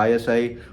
ISI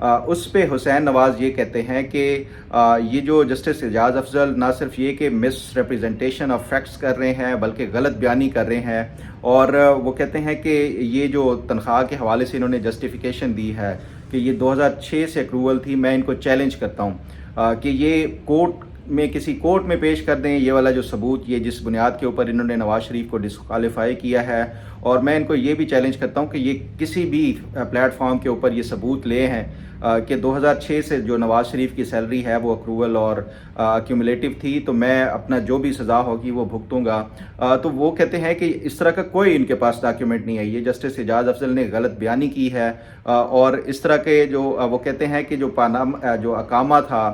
اس پہ حسین نواز یہ کہتے ہیں کہ یہ جو جسٹس اعجاز افضل نہ صرف یہ کہ مس ریپریزنٹیشن آف فیکٹس کر رہے ہیں بلکہ غلط بیانی کر رہے ہیں، اور وہ کہتے ہیں کہ یہ جو تنخواہ کے حوالے سے انہوں نے جسٹیفیکیشن دی ہے کہ یہ 2006 سے اکروول تھی، میں ان کو چیلنج کرتا ہوں کہ یہ کورٹ میں کسی کورٹ میں پیش کر دیں یہ والا جو ثبوت، یہ جس بنیاد کے اوپر انہوں نے نواز شریف کو ڈسکوالیفائی کیا ہے، اور میں ان کو یہ بھی چیلنج کرتا ہوں کہ یہ کسی بھی پلیٹ فارم کے اوپر یہ ثبوت لے ہیں کہ 2006 سے جو نواز شریف کی سیلری ہے وہ اکروول اور ایکیومولیٹو تھی، تو میں اپنا جو بھی سزا ہوگی وہ بھگتوں گا۔ تو وہ کہتے ہیں کہ اس طرح کا کوئی ان کے پاس ڈاکیومنٹ نہیں ہے، یہ جسٹس اعجاز افضل نے غلط بیانی کی ہے، اور اس طرح کے جو وہ کہتے ہیں کہ جو اقامہ تھا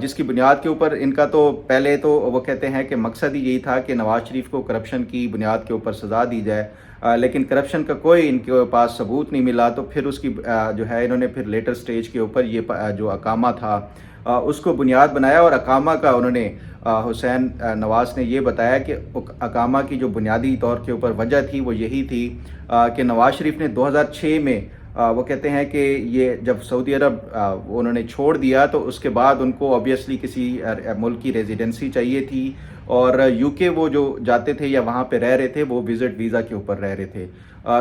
جس کی بنیاد کے اوپر ان کا، تو پہلے تو وہ کہتے ہیں کہ مقصد ہی یہی تھا کہ نواز شریف کو کرپشن کی بنیاد کے اوپر سزا دی جائے، لیکن کرپشن کا کوئی ان کے پاس ثبوت نہیں ملا، تو پھر اس کی جو ہے انہوں نے پھر لیٹر سٹیج کے اوپر یہ جو اقامہ تھا اس کو بنیاد بنایا، اور اقامہ کا انہوں نے حسین نواز نے یہ بتایا کہ اقامہ کی جو بنیادی طور کے اوپر وجہ تھی وہ یہی تھی کہ نواز شریف نے 2006 میں وہ کہتے ہیں کہ یہ جب سعودی عرب انہوں نے چھوڑ دیا تو اس کے بعد ان کو obviously کسی ملک کی ریزیڈنسی چاہیے تھی، اور یو کے وہ جو جاتے تھے یا وہاں پہ رہ رہے تھے وہ وزٹ ویزا کے اوپر رہ رہے تھے،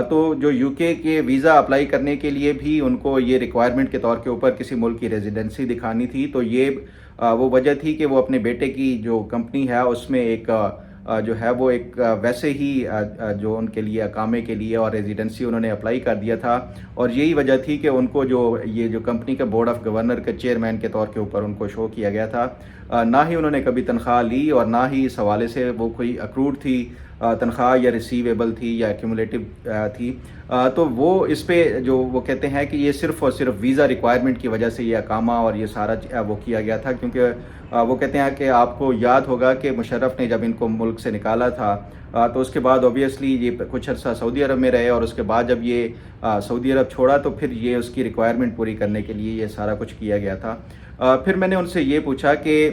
تو جو یو کے ویزا اپلائی کرنے کے لیے بھی ان کو یہ ریکوائرمنٹ کے طور کے اوپر کسی ملک کی ریزیڈنسی دکھانی تھی، تو یہ وہ وجہ تھی کہ وہ اپنے بیٹے کی جو کمپنی ہے اس میں ایک جو ہے وہ ایک ویسے ہی جو ان کے لیے اقامے کے لیے اور ریزیڈنسی انہوں نے اپلائی کر دیا تھا، اور یہی وجہ تھی کہ ان کو جو یہ جو کمپنی کا بورڈ آف گورنر کا چیئرمین کے طور کے اوپر ان کو شو کیا گیا تھا، نہ ہی انہوں نے کبھی تنخواہ لی اور نہ ہی اس حوالے سے وہ کوئی اکروڈ تھی تنخواہ یا ریسیویبل تھی یا ایکیومولیٹو تھی، تو وہ اس پہ جو وہ کہتے ہیں کہ یہ صرف اور صرف ویزا ریکوائرمنٹ کی وجہ سے یہ اقامہ اور یہ سارا وہ کیا گیا تھا، کیونکہ وہ کہتے ہیں کہ آپ کو یاد ہوگا کہ مشرف نے جب ان کو ملک سے نکالا تھا تو اس کے بعد اوبیسلی یہ کچھ عرصہ سعودی عرب میں رہے، اور اس کے بعد جب یہ سعودی عرب چھوڑا تو پھر یہ اس کی ریکوائرمنٹ پوری کرنے کے لیے یہ سارا کچھ کیا گیا تھا۔ پھر میں نے ان سے یہ پوچھا کہ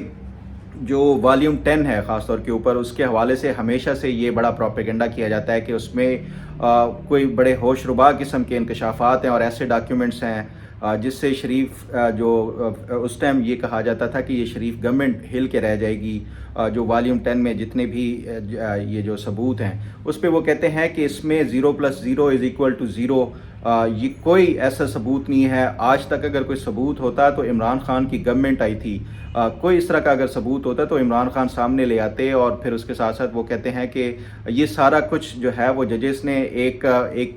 جو والیوم 10 ہے خاص طور کے اوپر، اس کے حوالے سے ہمیشہ سے یہ بڑا پروپیگنڈا کیا جاتا ہے کہ اس میں کوئی بڑے ہوش ربا قسم کے انکشافات ہیں اور ایسے ڈاکیومنٹس ہیں جس سے شریف جو اس ٹائم یہ کہا جاتا تھا کہ یہ شریف گورنمنٹ ہل کے رہ جائے گی، جو والیوم 10 میں جتنے بھی یہ جو ثبوت ہیں اس پہ وہ کہتے ہیں کہ اس میں 0+0=0، یہ کوئی ایسا ثبوت نہیں ہے۔ آج تک اگر کوئی ثبوت ہوتا تو عمران خان کی گورنمنٹ آئی تھی، کوئی اس طرح کا اگر ثبوت ہوتا تو عمران خان سامنے لے آتے، اور پھر اس کے ساتھ ساتھ وہ کہتے ہیں کہ یہ سارا کچھ جو ہے وہ ججز نے ایک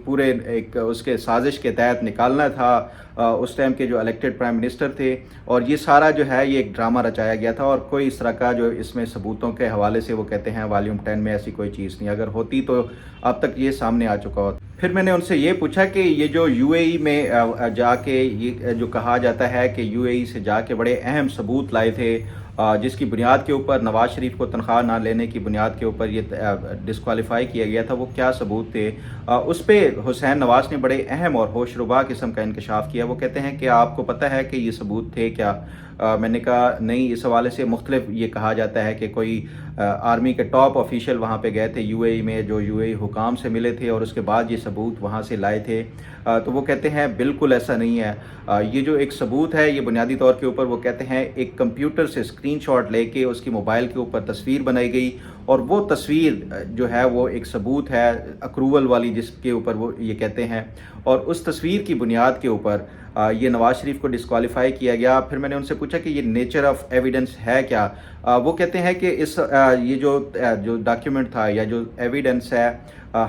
پورے ایک اس کے سازش کے تحت نکالنا تھا، اس ٹائم کے جو الیکٹڈ پرائم منسٹر تھے، اور یہ سارا جو ہے یہ ایک ڈرامہ رچایا گیا تھا، اور کوئی اس طرح کا جو اس میں ثبوتوں کے حوالے سے وہ کہتے ہیں والیوم 10 میں ایسی کوئی چیز نہیں، اگر ہوتی تو اب تک یہ سامنے آ چکا ہوتا۔ پھر میں نے ان سے یہ پوچھا کہ یہ جو یو اے ای میں جا کے یہ جو کہا جاتا ہے کہ یو اے ای سے جا کے بڑے اہم ثبوت لائے تھے جس کی بنیاد کے اوپر نواز شریف کو تنخواہ نہ لینے کی بنیاد کے اوپر یہ ڈسکوالیفائی کیا گیا تھا، وہ کیا ثبوت تھے؟ اس پہ حسین نواز نے بڑے اہم اور ہوش ربا قسم کا انکشاف کیا۔ وہ کہتے ہیں کہ آپ کو پتہ ہے کہ یہ ثبوت تھے کیا؟ میں نے کہا نہیں، اس حوالے سے مختلف یہ کہا جاتا ہے کہ کوئی آرمی کے ٹاپ آفیشل وہاں پہ گئے تھے یو اے ای میں، جو یو اے ای حکام سے ملے تھے اور اس کے بعد یہ ثبوت وہاں سے لائے تھے، تو وہ کہتے ہیں بالکل ایسا نہیں ہے۔ یہ جو ایک ثبوت ہے یہ بنیادی طور کے اوپر وہ کہتے ہیں ایک کمپیوٹر سے اسکرین شاٹ لے کے اس کی موبائل کے اوپر تصویر بنائی گئی، اور وہ تصویر جو ہے وہ ایک ثبوت ہے اکروول والی جس کے اوپر وہ یہ کہتے ہیں، اور اس تصویر کی بنیاد کے اوپر یہ نواز شریف کو ڈسکوالیفائی کیا گیا۔ پھر میں نے ان سے پوچھا کہ یہ نیچر آف ایویڈنس ہے کیا؟ وہ کہتے ہیں کہ یہ جو ڈاکیومنٹ تھا یا جو ایویڈنس ہے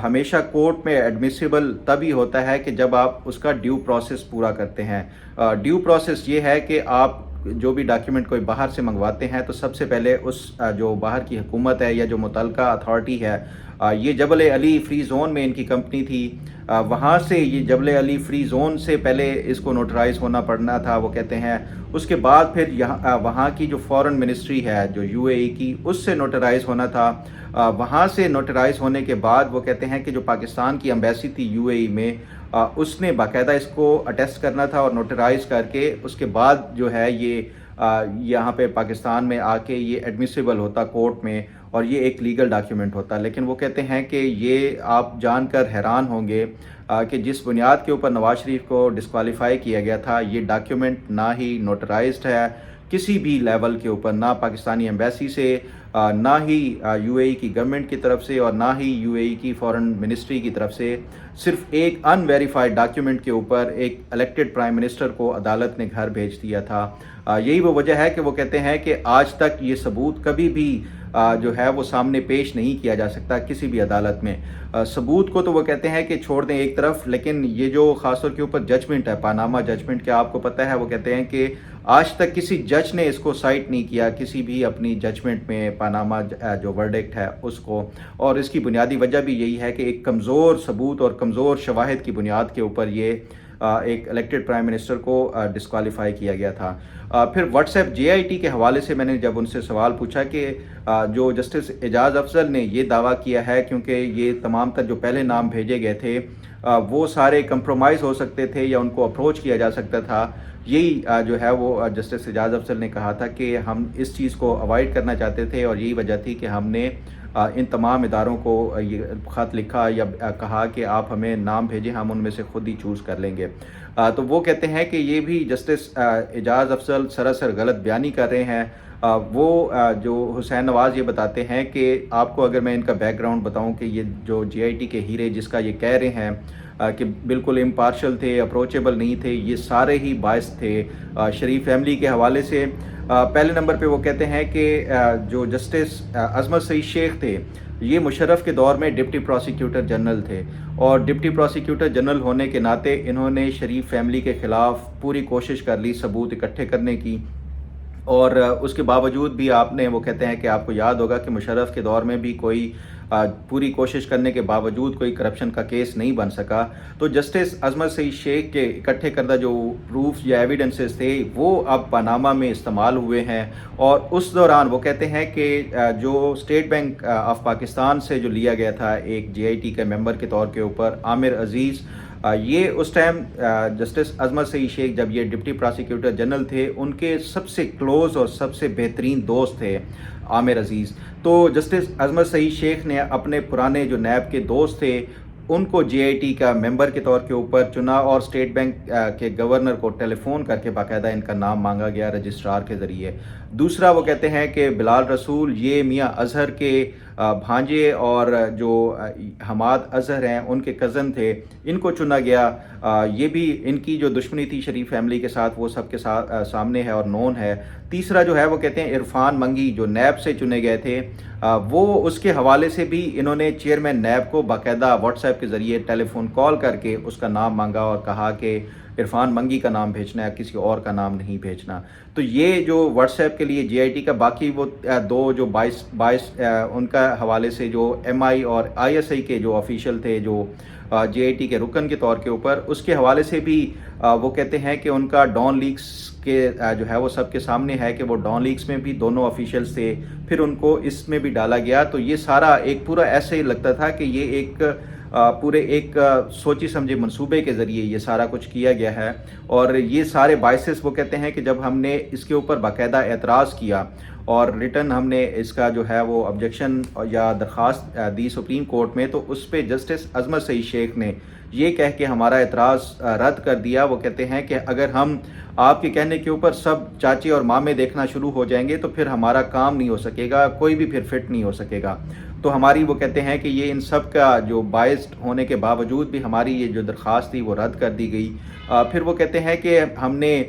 ہمیشہ کورٹ میں ایڈمیسیبل تبھی ہوتا ہے کہ جب آپ اس کا ڈیو پروسیس پورا کرتے ہیں۔ ڈیو پروسیس یہ ہے کہ آپ جو بھی ڈاکیومنٹ کوئی باہر سے منگواتے ہیں تو سب سے پہلے اس جو باہر کی حکومت ہے یا جو متعلقہ اتھارٹی ہے، یہ جبل علی فری زون میں ان کی کمپنی تھی، وہاں سے یہ جبل علی فری زون سے پہلے اس کو نوٹرائز ہونا پڑنا تھا وہ کہتے ہیں، اس کے بعد پھر وہاں کی جو فورن منسٹری ہے جو یو اے ای کی، اس سے نوٹرائز ہونا تھا، وہاں سے نوٹرائز ہونے کے بعد وہ کہتے ہیں کہ جو پاکستان کی ایمبیسی تھی یو اے ای میں، اس نے باقاعدہ اس کو اٹیسٹ کرنا تھا اور نوٹرائز کر کے اس کے بعد جو ہے یہ یہاں پہ پاکستان میں آ کے یہ ایڈمیسیبل ہوتا کورٹ میں، اور یہ ایک لیگل ڈاکیومنٹ ہوتا. لیکن وہ کہتے ہیں کہ یہ آپ جان کر حیران ہوں گے کہ جس بنیاد کے اوپر نواز شریف کو ڈسکوالیفائی کیا گیا تھا، یہ ڈاکیومنٹ نہ ہی نوٹرائزڈ ہے کسی بھی لیول کے اوپر، نہ پاکستانی ایمبیسی سے، نہ ہی یو اے ای کی گورنمنٹ کی طرف سے، اور نہ ہی یو اے ای کی فارن منسٹری کی طرف سے. صرف ایک ان ویریفائڈ ڈاکیومنٹ کے اوپر ایک الیکٹڈ پرائم منسٹر کو عدالت نے گھر بھیج دیا تھا. یہی وہ وجہ ہے کہ وہ کہتے ہیں کہ آج تک یہ ثبوت کبھی بھی جو ہے وہ سامنے پیش نہیں کیا جا سکتا کسی بھی عدالت میں. ثبوت کو تو وہ کہتے ہیں کہ چھوڑ دیں ایک طرف، لیکن یہ جو خاص طور کے اوپر ججمنٹ ہے، پاناما ججمنٹ، کیا آپ کو پتہ ہے، وہ کہتے ہیں کہ آج تک کسی جج نے اس کو سائٹ نہیں کیا کسی بھی اپنی ججمنٹ میں، پاناما جو ورڈکٹ ہے اس کو. اور اس کی بنیادی وجہ بھی یہی ہے کہ ایک کمزور ثبوت اور کمزور شواہد کی بنیاد کے اوپر یہ ایک الیکٹڈ پرائم منسٹر کو ڈسکوالیفائی کیا گیا تھا. پھر what's app J I T کے حوالے سے میں نے جب ان سے سوال پوچھا کہ جو جسٹس اعجاز افضل نے یہ دعویٰ کیا ہے، کیونکہ یہ تمام تر جو پہلے نام بھیجے گئے تھے وہ سارے کمپرومائز ہو سکتے تھے یا ان کو اپروچ کیا جا سکتا تھا. یہی جو ہے وہ جسٹس اعجاز افضل نے کہا تھا کہ ہم اس چیز کو اوائڈ کرنا چاہتے تھے، اور یہی وجہ تھی کہ ہم نے ان تمام اداروں کو یہ خط لکھا یا کہا کہ آپ ہمیں نام بھیجیں، ہم ان میں سے خود ہی چوز کر لیں گے. تو وہ کہتے ہیں کہ یہ بھی جسٹس اعجاز افضل سراسر غلط بیانی کر رہے ہیں. وہ جو حسین نواز یہ بتاتے ہیں کہ آپ کو اگر میں ان کا بیک گراؤنڈ بتاؤں کہ یہ جو جے آئی ٹی کے ہیرے جس کا یہ کہہ رہے ہیں کہ بالکل امپارشل تھے، اپروچیبل نہیں تھے، یہ سارے ہی باعث تھے شریف فیملی کے حوالے سے. پہلے نمبر پہ وہ کہتے ہیں کہ جو جسٹس عظمت سعید شیخ تھے، یہ مشرف کے دور میں ڈپٹی پروسیکیوٹر جنرل تھے، اور ڈپٹی پروسیکیوٹر جنرل ہونے کے ناطے انہوں نے شریف فیملی کے خلاف پوری کوشش کر لی ثبوت اکٹھے کرنے کی. اور اس کے باوجود بھی آپ نے، وہ کہتے ہیں کہ آپ کو یاد ہوگا کہ مشرف کے دور میں بھی کوئی پوری کوشش کرنے کے باوجود کوئی کرپشن کا کیس نہیں بن سکا. تو جسٹس عظمت سعید شیخ کے اکٹھے کردہ جو پروف یا ایویڈنسز تھے وہ اب پاناما میں استعمال ہوئے ہیں. اور اس دوران وہ کہتے ہیں کہ جو اسٹیٹ بینک آف پاکستان سے جو لیا گیا تھا ایک جے آئی ٹی کے ممبر کے طور کے اوپر، عامر عزیز، یہ اس ٹائم جسٹس عظمت سعید شیخ جب یہ ڈپٹی پروسیکیوٹر جنرل تھے، ان کے سب سے کلوز اور سب سے بہترین دوست تھے عامر عزیز. تو جسٹس عظمت سعید شیخ نے اپنے پرانے جو نیب کے دوست تھے ان کو جے آئی ٹی کا ممبر کے طور کے اوپر چنا، اور اسٹیٹ بینک کے گورنر کو ٹیلی فون کر کے باقاعدہ ان کا نام مانگا گیا رجسٹرار کے ذریعے. دوسرا وہ کہتے ہیں کہ بلال رسول، یہ میاں اظہر کے بھانجے اور جو حماد اظہر ہیں ان کے کزن تھے، ان کو چنا گیا. یہ بھی ان کی جو دشمنی تھی شریف فیملی کے ساتھ وہ سب کے ساتھ سامنے ہے اور نون ہے. تیسرا جو ہے وہ کہتے ہیں عرفان منگی، جو نیب سے چنے گئے تھے، وہ اس کے حوالے سے بھی انہوں نے چیئرمین نیب کو باقاعدہ واٹس ایپ کے ذریعے ٹیلی فون کال کر کے اس کا نام مانگا اور کہا کہ عرفان منگی کا نام بھیجنا ہے، کسی اور کا نام نہیں بھیجنا. تو یہ جو واٹس ایپ کے لیے جے آئی ٹی کا، باقی وہ دو جو باعث ان کا حوالے سے جو ایم آئی اور آئی ایس آئی کے جو آفیشیل تھے جو جے آئی ٹی کے رکن کے طور کے اوپر، اس کے حوالے سے بھی وہ کہتے ہیں کہ ان کا ڈان لیکس کے جو ہے وہ سب کے سامنے ہے کہ وہ ڈان لیکس میں بھی دونوں آفیشیلز تھے، پھر ان کو اس میں بھی ڈالا گیا. تو یہ سارا ایک پورا ایسے ہی لگتا تھا کہ یہ ایک پورے ایک سوچی سمجھے منصوبے کے ذریعے یہ سارا کچھ کیا گیا ہے. اور یہ سارے باعث وہ کہتے ہیں کہ جب ہم نے اس کے اوپر باقاعدہ اعتراض کیا اور ریٹن ہم نے اس کا جو ہے وہ آبجیکشن یا درخواست دی سپریم کورٹ میں، تو اس پہ جسٹس عظمت سعید شیخ نے یہ کہہ کے ہمارا اعتراض رد کر دیا. وہ کہتے ہیں کہ اگر ہم آپ کے کہنے کے اوپر سب چاچے اور مامے دیکھنا شروع ہو جائیں گے تو پھر ہمارا کام نہیں ہو سکے گا، کوئی بھی پھر فٹ نہیں ہو سکے گا. تو ہماری، وہ کہتے ہیں کہ یہ ان سب کا جو باعث ہونے کے باوجود بھی ہماری یہ جو درخواست تھی وہ رد کر دی گئی. پھر وہ کہتے ہیں کہ ہم نے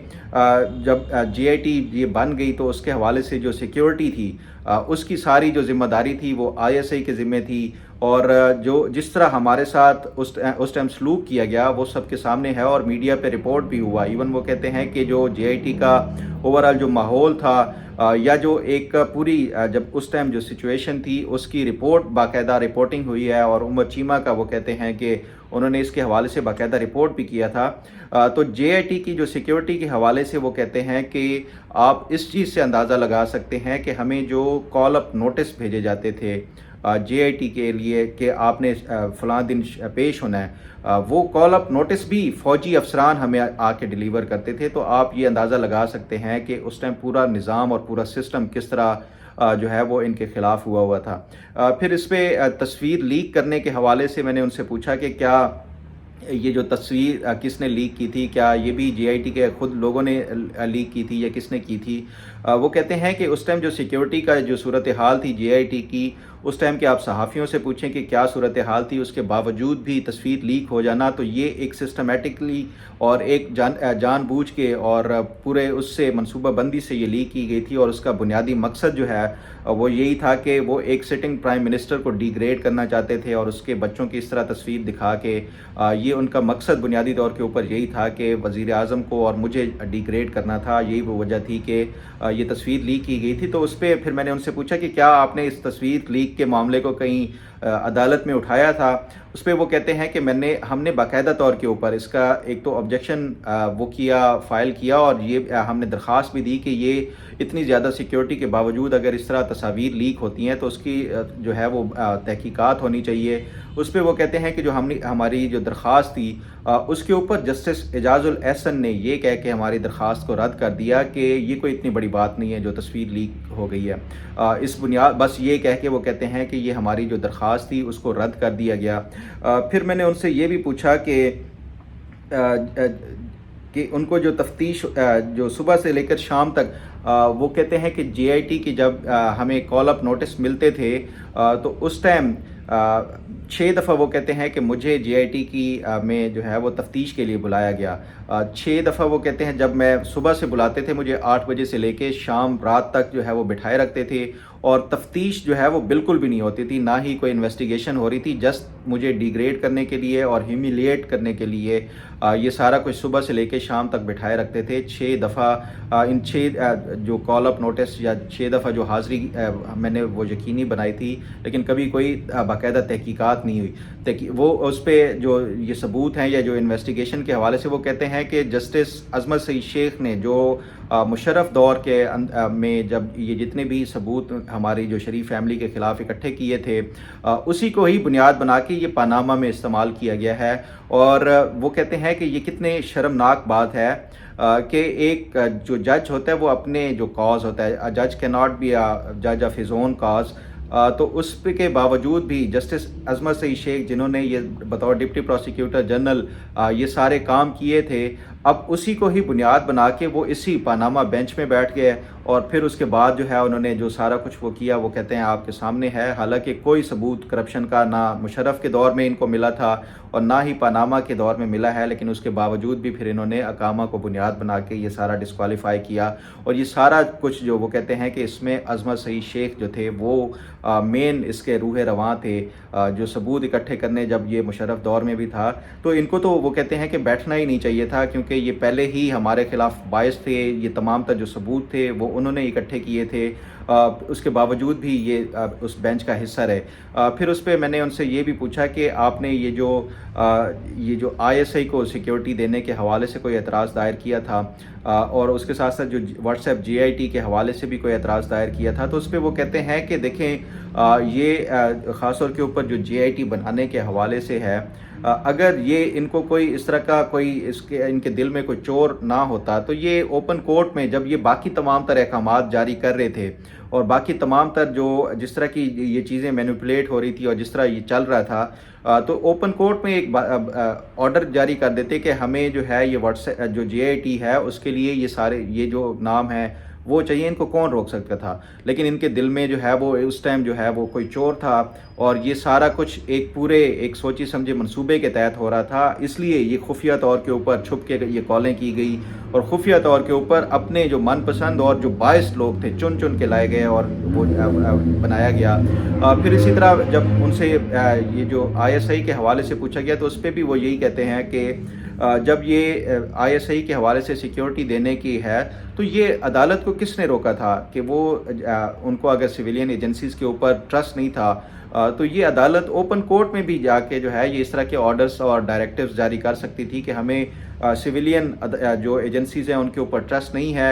جب جے آئی ٹی یہ بن گئی تو اس کے حوالے سے جو سیکیورٹی تھی اس کی ساری جو ذمہ داری تھی وہ آئی ایس آئی کے ذمہ تھی، اور جو جس طرح ہمارے ساتھ اس ٹائم سلوک کیا گیا وہ سب کے سامنے ہے اور میڈیا پہ رپورٹ بھی ہوا. ایون وہ کہتے ہیں کہ جو جے آئی ٹی کا اوورآل جو ماحول تھا یا جو ایک پوری جب اس ٹائم جو سچویشن تھی اس کی رپورٹ باقاعدہ رپورٹنگ ہوئی ہے، اور عمر چیمہ کا وہ کہتے ہیں کہ انہوں نے اس کے حوالے سے باقاعدہ رپورٹ بھی کیا تھا. تو جے آئی ٹی کی جو سیکیورٹی کے حوالے سے وہ کہتے ہیں کہ آپ اس چیز سے اندازہ لگا سکتے ہیں کہ ہمیں جو کال اپ نوٹس بھیجے جاتے تھے JIT کے لیے کہ آپ نے فلاں دن پیش ہونا ہے، وہ کال اپ نوٹس بھی فوجی افسران ہمیں آ کے ڈیلیور کرتے تھے. تو آپ یہ اندازہ لگا سکتے ہیں کہ اس ٹائم پورا نظام اور پورا سسٹم کس طرح جو ہے وہ ان کے خلاف ہوا تھا. پھر اس پہ تصویر لیک کرنے کے حوالے سے میں نے ان سے پوچھا کہ کیا یہ جو تصویر کس نے لیک کی تھی، کیا یہ بھی JIT کے خود لوگوں نے لیک کی تھی یا کس نے کی تھی. وہ کہتے ہیں کہ اس ٹائم جو سیکیورٹی کا جو صورتحال تھی JIT کی، اس ٹائم کے آپ صحافیوں سے پوچھیں کہ کیا صورتحال تھی، اس کے باوجود بھی تصویر لیک ہو جانا، تو یہ ایک سسٹمیٹکلی اور ایک جان بوجھ کے اور پورے اس سے منصوبہ بندی سے یہ لیک کی گئی تھی. اور اس کا بنیادی مقصد جو ہے وہ یہی تھا کہ وہ ایک سٹنگ پرائم منسٹر کو ڈیگریڈ کرنا چاہتے تھے اور اس کے بچوں کی اس طرح تصویر دکھا کے یہ ان کا مقصد بنیادی طور کے اوپر یہی تھا کہ وزیر اعظم کو اور مجھے ڈیگریڈ کرنا تھا. یہی وہ وجہ تھی کہ یہ تصویر لیک کی گئی تھی. تو اس پہ پھر میں نے ان سے پوچھا کہ کیا آپ نے اس تصویر لیک کے معاملے کو کہیں عدالت میں اٹھایا تھا. اس پہ وہ کہتے ہیں کہ ہم نے باقاعدہ طور کے اوپر اس کا ایک تو آبجیکشن وہ فائل کیا اور یہ ہم نے درخواست بھی دی کہ یہ اتنی زیادہ سیکیورٹی کے باوجود اگر اس طرح تصاویر لیک ہوتی ہیں تو اس کی جو ہے وہ تحقیقات ہونی چاہیے. اس پہ وہ کہتے ہیں کہ جو ہماری جو درخواست تھی اس کے اوپر جسٹس اعجاز الاحسن نے یہ کہہ کے ہماری درخواست کو رد کر دیا کہ یہ کوئی اتنی بڑی بات نہیں ہے جو تصویر لیک ہو گئی ہے. اس بنیاد بس یہ کہہ کے وہ کہتے ہیں کہ یہ ہماری جو درخواست تھی اس کو رد کر دیا گیا. پھر میں نے ان سے یہ بھی پوچھا کہ ان کو جو تفتیش جو صبح سے لے کر شام تک وہ کہتے ہیں کہ JIT کی جب ہمیں کال اپ نوٹس ملتے تھے تو اس ٹائم 6 دفعہ وہ کہتے ہیں کہ مجھے JIT کی میں جو ہے وہ تفتیش کے لیے بلایا گیا. 6 دفعہ وہ کہتے ہیں جب میں صبح سے بلاتے تھے مجھے 8 بجے سے لے کے شام رات تک جو ہے وہ بٹھائے رکھتے تھے اور تفتیش جو ہے وہ بالکل بھی نہیں ہوتی تھی، نہ ہی کوئی انویسٹیگیشن ہو رہی تھی. جسٹ مجھے ڈیگریڈ کرنے کے لیے اور ہیومیلیٹ کرنے کے لیے یہ سارا کچھ صبح سے لے کے شام تک بٹھائے رکھتے تھے. 6 دفعہ ان 6 جو کال اپ نوٹس یا 6 دفعہ جو حاضری میں نے وہ یقینی بنائی تھی، لیکن کبھی کوئی باقاعدہ تحقیقات نہیں ہوئی. وہ اس پہ جو یہ ثبوت ہیں یا جو انویسٹیگیشن کے حوالے سے وہ کہتے ہیں کہ جسٹس عظمت سعید شیخ نے جو مشرف دور کے میں جب یہ جتنے بھی ثبوت ہماری جو شریف فیملی کے خلاف اکٹھے کیے تھے اسی کو ہی بنیاد بنا کے یہ پاناما میں استعمال کیا گیا ہے. اور وہ کہتے ہیں کہ یہ کتنے شرمناک بات ہے کہ ایک جو جج ہوتا ہے وہ اپنے جو کاز ہوتا ہے، جج کی ناٹ بی جج آف ہز اون کاز، تو اس پہ کے باوجود بھی جسٹس عظمت سعید شیخ جنہوں نے یہ بطور ڈپٹی پروسیکیوٹر جنرل یہ سارے کام کیے تھے، اب اسی کو ہی بنیاد بنا کے وہ اسی پاناما بینچ میں بیٹھ گئے اور پھر اس کے بعد جو ہے انہوں نے جو سارا کچھ وہ کیا وہ کہتے ہیں آپ کے سامنے ہے. حالانکہ کوئی ثبوت کرپشن کا نہ مشرف کے دور میں ان کو ملا تھا اور نہ ہی پاناما کے دور میں ملا ہے، لیکن اس کے باوجود بھی پھر انہوں نے اقامہ کو بنیاد بنا کے یہ سارا ڈسکوالیفائی کیا. اور یہ سارا کچھ جو وہ کہتے ہیں کہ اس میں عظمت سعید شیخ جو تھے وہ مین اس کے روح رواں تھے جو ثبوت اکٹھے کرنے جب یہ مشرف دور میں بھی تھا. تو ان کو تو وہ کہتے ہیں کہ بیٹھنا ہی نہیں چاہیے تھا کیونکہ یہ پہلے ہی ہمارے خلاف باعث تھے. یہ تمام تر جو ثبوت تھے وہ انہوں نے اکٹھے کیے تھے، اس کے باوجود بھی یہ اس بینچ کا حصہ رہے. پھر اس پہ میں نے ان سے یہ بھی پوچھا کہ آپ نے یہ جو ISI کو سیکیورٹی دینے کے حوالے سے کوئی اعتراض دائر کیا تھا اور اس کے ساتھ ساتھ جو واٹس ایپ JIT کے حوالے سے بھی کوئی اعتراض دائر کیا تھا، تو اس پہ وہ کہتے ہیں کہ دیکھیں یہ خاص طور کے اوپر جو JIT بنانے کے حوالے سے ہے، اگر یہ ان کو کوئی اس طرح کا کوئی ان کے دل میں کوئی چور نہ ہوتا تو یہ اوپن کورٹ میں جب یہ باقی تمام تر احکامات جاری کر رہے تھے اور باقی تمام تر جو جس طرح کی یہ چیزیں مینیپولیٹ ہو رہی تھی اور جس طرح یہ چل رہا تھا، تو اوپن کورٹ میں ایک آرڈر جاری کر دیتے کہ ہمیں جو ہے یہ جو JIT ہے اس کے لیے یہ سارے یہ جو نام ہے وہ چاہیے. ان کو کون روک سکتا تھا؟ لیکن ان کے دل میں جو ہے وہ اس ٹائم جو ہے وہ کوئی چور تھا اور یہ سارا کچھ ایک سوچی سمجھے منصوبے کے تحت ہو رہا تھا. اس لیے یہ خفیہ طور کے اوپر چھپ کے یہ کالیں کی گئی اور خفیہ طور کے اوپر اپنے جو من پسند اور جو باعث لوگ تھے چن کے لائے گئے اور وہ بنایا گیا. پھر اسی طرح جب ان سے یہ جو ISI کے حوالے سے پوچھا گیا تو اس پہ بھی وہ یہی کہتے ہیں کہ جب یہ ISI کے حوالے سے سیکیورٹی دینے کی ہے تو یہ عدالت کو کس نے روکا تھا کہ وہ ان کو اگر سویلین ایجنسیز کے اوپر ٹرسٹ نہیں تھا تو یہ عدالت اوپن کورٹ میں بھی جا کے جو ہے یہ اس طرح کے آرڈرز اور ڈائریکٹیوز جاری کر سکتی تھی کہ ہمیں سویلین جو ایجنسیز ہیں ان کے اوپر ٹرسٹ نہیں ہے